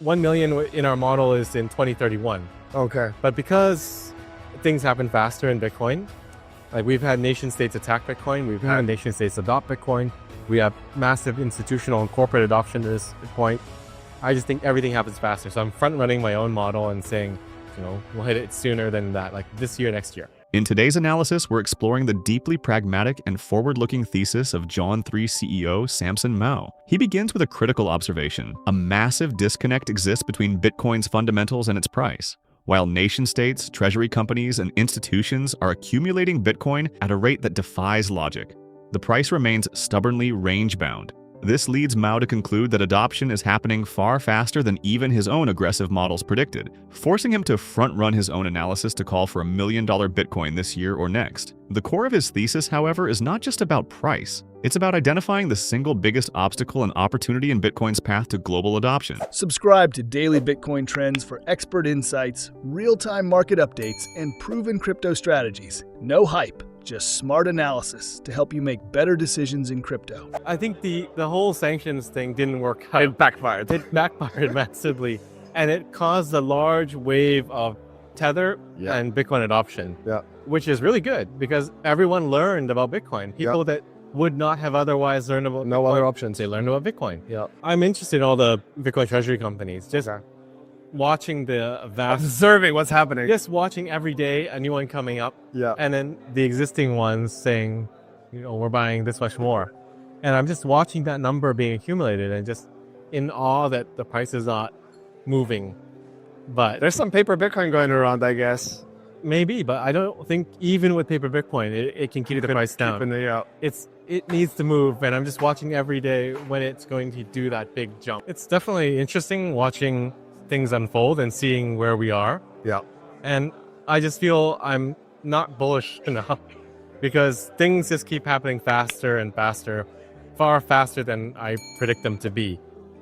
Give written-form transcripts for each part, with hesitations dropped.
1 million in our model is in 2031. Okay. But because things happen faster in Bitcoin, like we've had nation states attack Bitcoin, we've had nation states adopt Bitcoin, we have massive institutional and corporate adoption to this point. I just think everything happens faster. So I'm front running my own model and saying, we'll hit it sooner than that, like this year, next year. In today's analysis, we're exploring the deeply pragmatic and forward-looking thesis of Jan3 CEO Samson Mow. He begins with a critical observation. A massive disconnect exists between Bitcoin's fundamentals and its price. While nation-states, treasury companies, and institutions are accumulating Bitcoin at a rate that defies logic, the price remains stubbornly range-bound. This leads Mow to conclude that adoption is happening far faster than even his own aggressive models predicted, forcing him to front-run his own analysis to call for $1 million Bitcoin this year or next. The core of his thesis, however, is not just about price. It's about identifying the single biggest obstacle and opportunity in Bitcoin's path to global adoption. Subscribe to Daily Bitcoin Trends for expert insights, real-time market updates, and proven crypto strategies. No hype, just smart analysis to help you make better decisions in crypto. I think the whole sanctions thing didn't work out. It backfired. It backfired massively. And it caused a large wave of Tether and Bitcoin adoption, which is really good because everyone learned about Bitcoin. People that would not have otherwise learned about no other options. They learned about Bitcoin. I'm interested in all the Bitcoin treasury companies. Just watching the vast... Observing what's happening. Just watching every day a new one coming up. And then the existing ones saying, we're buying this much more. And I'm just watching that number being accumulated and just in awe that the price is not moving. But there's some paper Bitcoin going around, I guess. Maybe, but I don't think even with paper Bitcoin, it can keep the price down. It needs to move, and I'm just watching every day when it's going to do that big jump. It's definitely interesting watching things unfold and seeing where we are. And I just feel I'm not bullish enough because things just keep happening faster and faster, far faster than I predict them to be.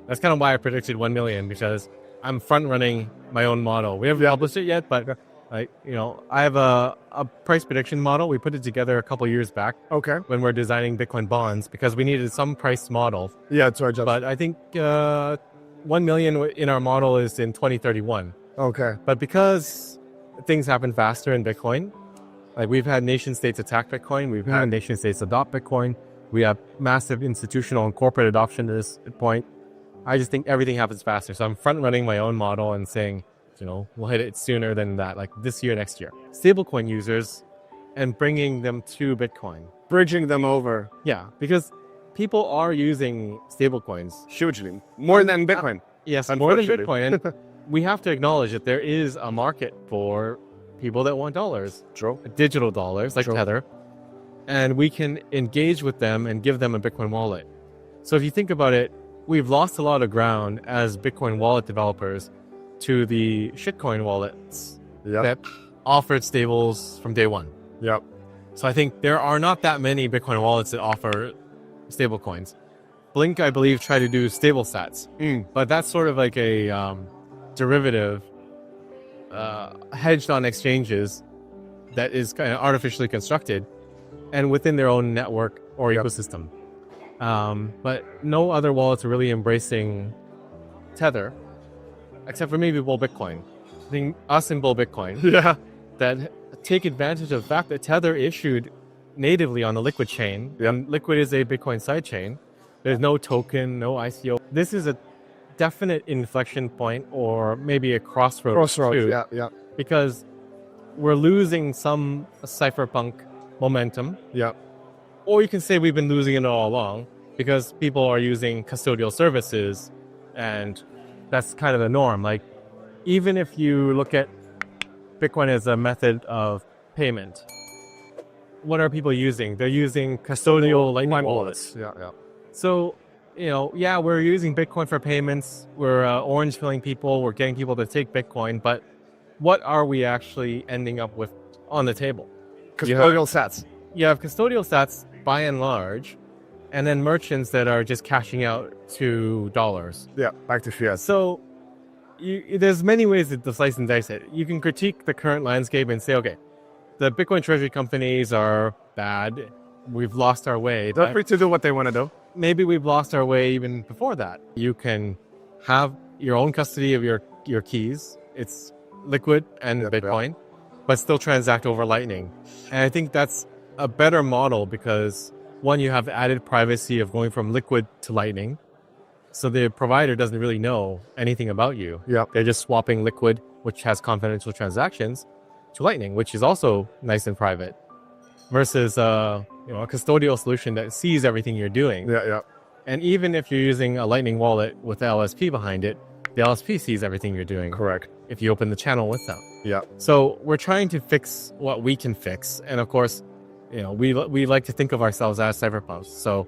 That's kind of why I predicted 1 million, because I'm front running my own model. We haven't published it yet, but I have a price prediction model. We put it together a couple years back. When we're designing Bitcoin bonds, because we needed some price model. But I think 1 million in our model is in 2031. But because things happen faster in Bitcoin, like we've had nation states attack Bitcoin, we've had nation states adopt Bitcoin, we have massive institutional and corporate adoption to this point. I just think everything happens faster. So I'm front running my own model and saying, we'll hit it sooner than that, like this year, next year. Stablecoin users and bringing them to Bitcoin. Bridging them over. Because people are using stablecoins. Hugely. More than Bitcoin. Yes, more than Bitcoin. And we have to acknowledge that there is a market for people that want dollars. Digital dollars, like Tether. And we can engage with them and give them a Bitcoin wallet. So if you think about it, we've lost a lot of ground as Bitcoin wallet developers to the shitcoin wallets that offered stables from day one. So I think there are not that many Bitcoin wallets that offer stable coins. Blink, I believe, tried to do stable sats, but that's sort of like a derivative hedged on exchanges that is kind of artificially constructed and within their own network or ecosystem. But no other wallets are really embracing Tether, except for maybe Bull Bitcoin. I think us and Bull Bitcoin that take advantage of the fact that Tether issued natively on the Liquid chain. And Liquid is a Bitcoin sidechain. There's no token, no ICO. This is a definite inflection point or maybe a crossroads too, because we're losing some cypherpunk momentum. Or you can say we've been losing it all along because people are using custodial services, and that's kind of the norm. Like, even if you look at Bitcoin as a method of payment, what are people using? They're using custodial Lightning wallets. So, we're using Bitcoin for payments. We're orange filling people. We're getting people to take Bitcoin. But what are we actually ending up with on the table? Custodial sats. You have custodial sats by and large, and then merchants that are just cashing out to dollars. Back to fiat. So there's many ways to slice and dice it. You can critique the current landscape and say, okay, the Bitcoin treasury companies are bad. We've lost our way. They're free to do what they want to do. Maybe we've lost our way even before that. You can have your own custody of your keys. It's liquid and Bitcoin, but still transact over Lightning. And I think that's a better model because one, you have added privacy of going from liquid to Lightning. So the provider doesn't really know anything about you. Yeah. They're just swapping liquid, which has confidential transactions, to Lightning, which is also nice and private, versus a custodial solution that sees everything you're doing. Yeah. And even if you're using a Lightning wallet with the LSP behind it, the LSP sees everything you're doing. Correct. If you open the channel with them. Yeah. So we're trying to fix what we can fix. And of course, we like to think of ourselves as cypherpunks. So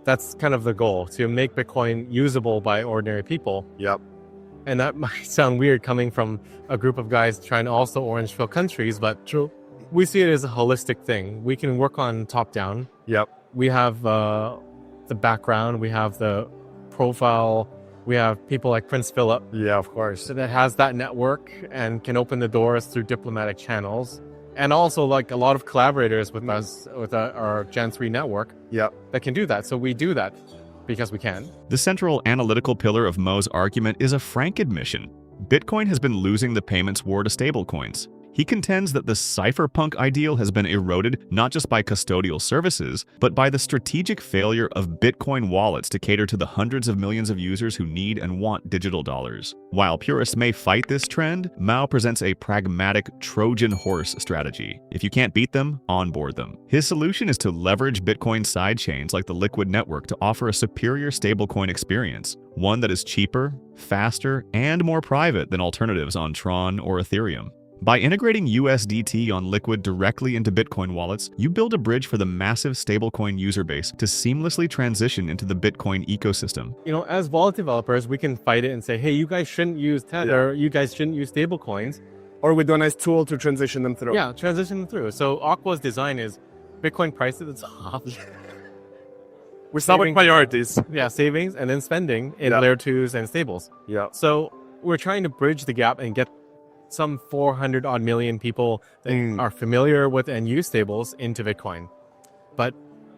that's kind of the goal, to make Bitcoin usable by ordinary people. Yep. And that might sound weird coming from a group of guys trying to also orange pill countries, but True. we see it as a holistic thing. We can work on top down. Yep. We have the background, we have the profile, we have people like Prince Philip. Yeah, of course. So that has that network and can open the doors through diplomatic channels. And also like a lot of collaborators with us, with our Jan3 network. Yep. That can do that. So we do that because we can. The central analytical pillar of Mow's argument is a frank admission. Bitcoin has been losing the payments war to stablecoins. He contends that the cypherpunk ideal has been eroded not just by custodial services, but by the strategic failure of Bitcoin wallets to cater to the hundreds of millions of users who need and want digital dollars. While purists may fight this trend, Mow presents a pragmatic Trojan Horse strategy. If you can't beat them, onboard them. His solution is to leverage Bitcoin sidechains like the Liquid network to offer a superior stablecoin experience, one that is cheaper, faster, and more private than alternatives on Tron or Ethereum. By integrating USDT on Liquid directly into Bitcoin wallets, you build a bridge for the massive stablecoin user base to seamlessly transition into the Bitcoin ecosystem. As wallet developers, we can fight it and say, hey, you guys shouldn't use Tether, you guys shouldn't use stablecoins. Or we do a nice tool to transition them through. Yeah, transition them through. So Aqua's design is Bitcoin price at the top. We start with priorities. Yeah, savings and then spending in layer 2s and stables. Yeah. So we're trying to bridge the gap and get some 400 odd million people that are familiar with and use stables into Bitcoin. But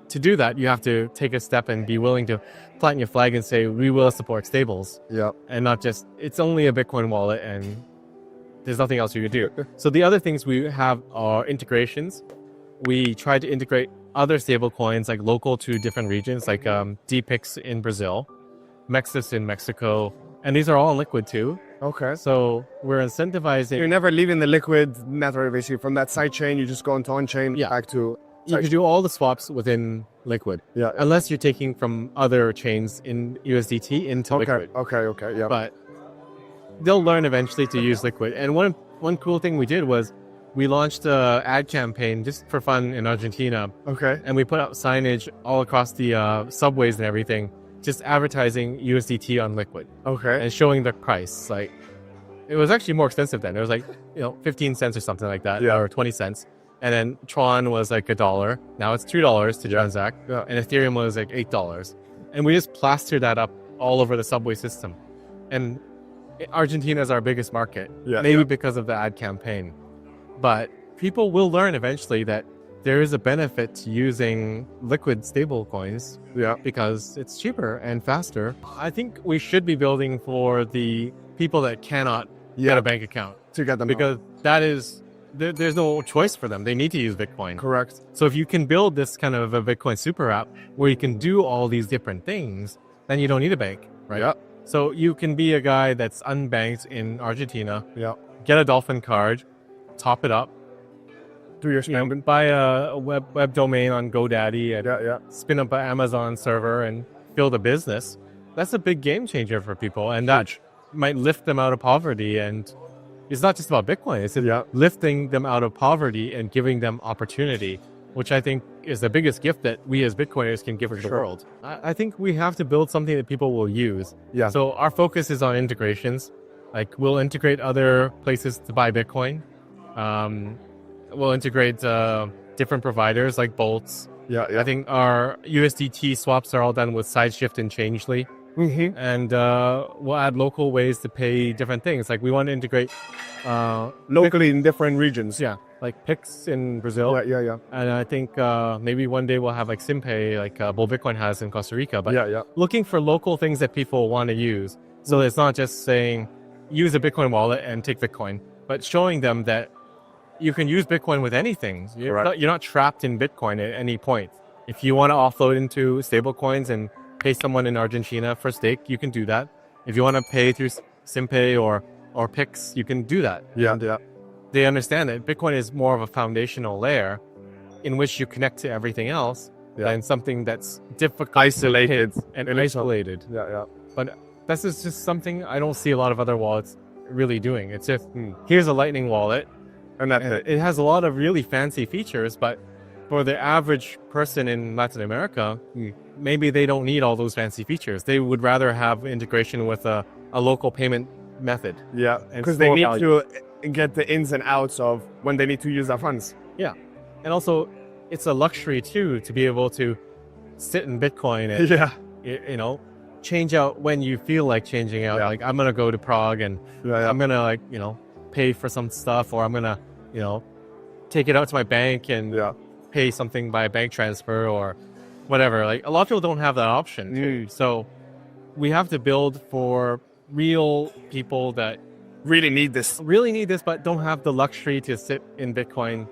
to do that, you have to take a step and be willing to plant your flag and say, we will support stables. Yeah. And not just, it's only a Bitcoin wallet and there's nothing else you can do. So the other things we have are integrations. We try to integrate other stable coins like local to different regions, like DPIX in Brazil, Mexis in Mexico, and these are all in Liquid too. Okay. So we're incentivizing. You're never leaving the Liquid network, basically. From that side chain, you just go into on-chain, back to... You can do all the swaps within Liquid. Yeah. Unless you're taking from other chains in USDT into Liquid. Okay, yeah. But they'll learn eventually to use Liquid. And one cool thing we did was we launched an ad campaign just for fun in Argentina. Okay. And we put out signage all across the subways and everything, just advertising USDT on Liquid. Okay. And showing the price. Like, it was actually more expensive then. It was like, 15 cents or something like that, or 20 cents. And then Tron was like $1. Now it's $2 to transact. Yeah. And Ethereum was like $8. And we just plastered that up all over the subway system. And Argentina is our biggest market, maybe because of the ad campaign. But people will learn eventually that there is a benefit to using Liquid stable coins because it's cheaper and faster. I think we should be building for the people that cannot get a bank account. To get them because that is, there's no choice for them. They need to use Bitcoin. Correct. So if you can build this kind of a Bitcoin super app where you can do all these different things, then you don't need a bank, right? Yeah. So you can be a guy that's unbanked in Argentina, get a Dolphin card, top it up, do your spending, buy a web domain on GoDaddy and spin up an Amazon server and build a business. That's a big game changer for people, and that might lift them out of poverty. And it's not just about Bitcoin, it's lifting them out of poverty and giving them opportunity, which I think is the biggest gift that we as Bitcoiners can give to the world. I think we have to build something that people will use. So our focus is on integrations. Like, we'll integrate other places to buy Bitcoin. We'll integrate different providers like Bolts. I think our USDT swaps are all done with SideShift and Changely. And we'll add local ways to pay different things. Like, we want to integrate locally in different regions. Like Pix in Brazil. And I think maybe one day we'll have like SimPay, like Bull Bitcoin has in Costa Rica. But looking for local things that people want to use. So it's not just saying use a Bitcoin wallet and take Bitcoin, but showing them that you can use Bitcoin with anything. You're not trapped in Bitcoin at any point. If you want to offload into stablecoins and pay someone in Argentina for stake, you can do that. If you want to pay through SimPay or Pix, you can do that. Yeah. They understand that Bitcoin is more of a foundational layer in which you connect to everything else than something that's difficult, Isolated. and isolated. Yeah. But this is just something I don't see a lot of other wallets really doing. It's just, here's a Lightning wallet, And that's it. it has a lot of really fancy features, but for the average person in Latin America, maybe they don't need all those fancy features. They would rather have integration with a local payment method. Yeah, And because they store need value. to get the ins and outs of when they need to use their funds. Yeah. And also, it's a luxury too to be able to sit in Bitcoin and, you know, change out when you feel like changing out. Yeah. Like, I'm going to go to Prague and I'm going to, like, you know, pay for some stuff, or I'm going to, you know, take it out to my bank and pay something by bank transfer or whatever. Like, a lot of people don't have that option too. So we have to build for real people that Really need this. but don't have the luxury to sit in Bitcoin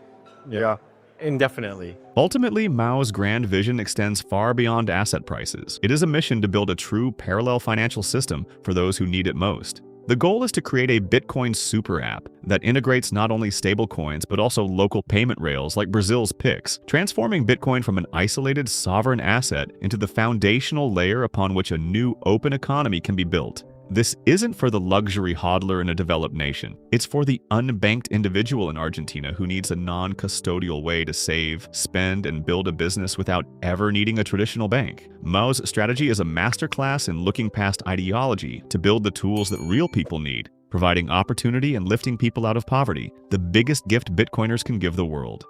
indefinitely. Ultimately, Mao's grand vision extends far beyond asset prices. It is a mission to build a true parallel financial system for those who need it most. The goal is to create a Bitcoin super app that integrates not only stablecoins but also local payment rails like Brazil's Pix, transforming Bitcoin from an isolated sovereign asset into the foundational layer upon which a new open economy can be built. This isn't for the luxury hodler in a developed nation. It's for the unbanked individual in Argentina who needs a non-custodial way to save, spend, and build a business without ever needing a traditional bank. Mao's strategy is a masterclass in looking past ideology to build the tools that real people need, providing opportunity and lifting people out of poverty, the biggest gift Bitcoiners can give the world.